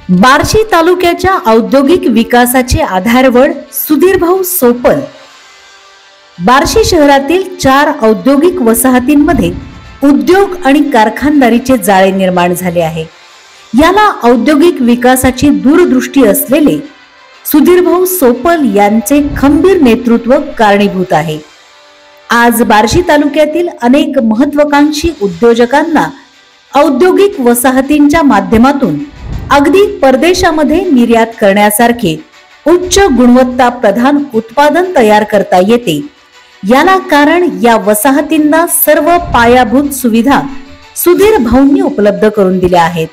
बार्शी तालुक्याच्या औद्योगिक विकासाचे आधारवड सुधीरभाऊ सोपल। बार्शी शहरातील 4 औद्योगिक वसाहतींमध्ये उद्योग आणि कारखानदारीचे जाळे निर्माण झाले आहे। याला औद्योगिक विकासाची दूरदृष्टी असलेले सुधीरभाऊ सोपल यांचे खंबीर नेतृत्व कारणीभूत आहे। आज बार्शी तालुक्यातील अनेक महत्त्वाकांक्षी उद्योजकांना औद्योगिक वसाहतींच्या माध्यमातून अगदी परदेशामध्ये निर्यात करण्यासारखे उच्च गुणवत्ता प्रधान उत्पादन तयार करता येते। याला कारण या वसाहतींना सर्व पायाभूत सुविधा सुधीरभाऊंनी उपलब्ध करून दिल्या आहेत।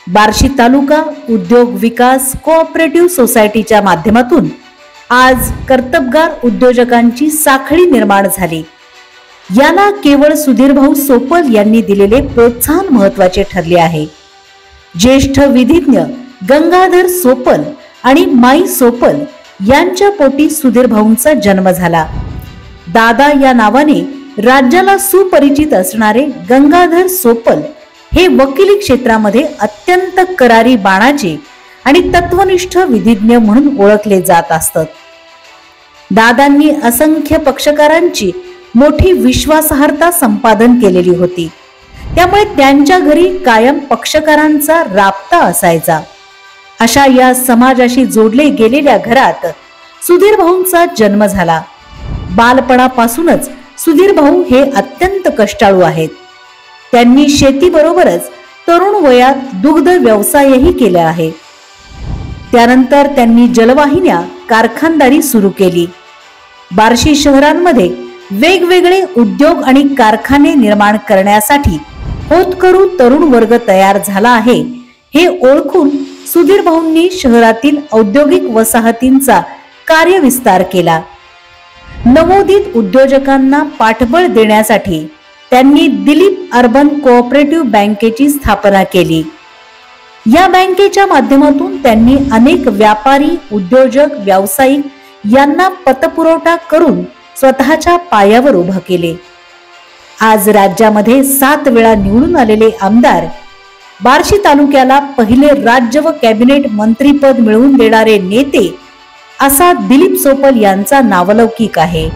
बार्शी तालुका उद्योग विकास कोऑपरेटिव्ह सोसायटीच्या माध्यमातून आज कर्तबगार उद्योजकांची साखळी निर्माण झाली। याला केवळ सुधीरभाऊ सोपल यांनी दिलेले प्रोत्साहन महत्त्वाचे ठरले आहे। ज्येष्ठ विधिज्ञ गंगाधर सोपल आणि माई सोपल यांच्या पोटी सुधीरभाऊंचा जन्म झाला। दादा या नावाने राज्याला सुपरिचित असणारे गंगाधर सोपल हे वकिली क्षेत्रामध्ये अत्यंत करारी बाणाचे आणि तत्वनिष्ठ विधिज्ञ म्हणून ओळखले जात असतात। दादांनी असंख्य पक्षकारांची मोठी विश्वासार्हता संपादन केलेली होती, त्यामुळे त्यांच्या घरी कायम पक्षकारांचा राबता असायचा। अशा या समाजाशी जोडले गेलेल्या घरात सुधीरभाऊंचा जन्म झाला। बालपणापासूनच सुधीरभाऊ हे अत्यंत कष्टाळू आहेत। त्यांनी शेतीबरोबरच तरुण वयात दुग्ध व्यवसायही केला आहे। त्यानंतर त्यांनी जलवाहिन्या कारखानदारी सुरू केली। बार्शी शहरांमध्ये वेगवेगळे उद्योग आणि कारखाने निर्माण करण्यासाठी होतकरू तरुण वर्ग तयार झाला आहे हे ओळखून सुधीरभाऊंनी शहरातील औद्योगिक वसाहतींचा कार्यविस्तार केला। नवोदित उद्योजकांना पाठबळ देण्यासाठी त्यांनी दिलीप अर्बन कोऑपरेटिव्ह बँकेची स्थापना केली। या बँकेच्या माध्यमातून त्यांनी अनेक व्यापारी उद्योजक व्यावसायिक यांना पतपुरवठा करून स्वतःच्या पायावर उभे केले। आज राज्यामध्ये 7 वेळा निवडून आलेले आमदार, बार्शी तालुक्याला पहिले राज्य व कॅबिनेट मंत्रीपद मिळवून देणारे नेते असा दिलीप सोपल यांचा नावलौकिक आहे।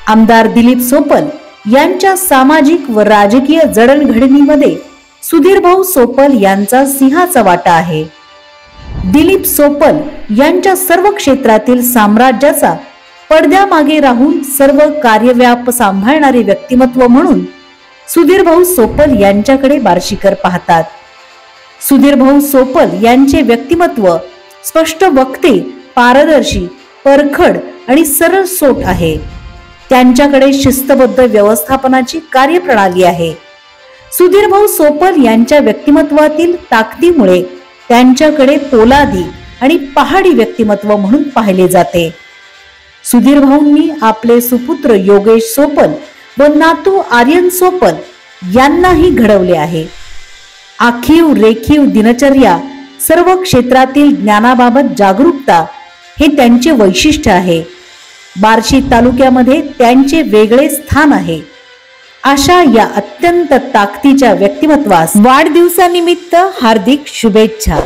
आमदार दिलीप सोपल यांच्या सामाजिक व राजकीय जडणघडणीमध्ये सुधीरभाऊ सोपल यांचा सिंहाचा वाटा आहे। दिलीप सोपल यांच्या सर्व क्षेत्रातील साम्राज्याचा पडद्यामागे राहून सर्व कार्यव्याप सांभाळणारे व्यक्तिमत्व म्हणून सुधीरभाऊ सोपल यांच्याकडे बार्शीकर पाहतात। सुधीरभाऊ सोपल यांचे व्यक्तिमत्व स्पष्ट वक्ते, पारदर्शी, परखड आणि सरळ सोट आहे। त्यांच्याकडे शिस्तबद्ध व्यवस्थापनाची कार्यप्रणाली आहे। सुधीरभाऊ सोपल यांच्या व्यक्तिमत्वातील ताकदीमुळे त्यांच्याकडे पोलादी आणि पहाडी व्यक्तिमत्व म्हणून पाहिले जाते। सुधीरभाऊंनी आपले सुपुत्र योगेश सोपल व नातू आर्यन सोपल यांनाही घडवले आहे। आखीव रेखीव दिनचर्या, सर्व क्षेत्रातील ज्ञानाबाबत जागरूकता हे त्यांचे वैशिष्ट्य आहे। बार्शी तालुक्यामध्ये त्यांचे वेगळे स्थान आहे। अशा या अत्यंत ताकदीच्या व्यक्तिमत्वास वाढदिवसानिमित्त हार्दिक शुभेच्छा।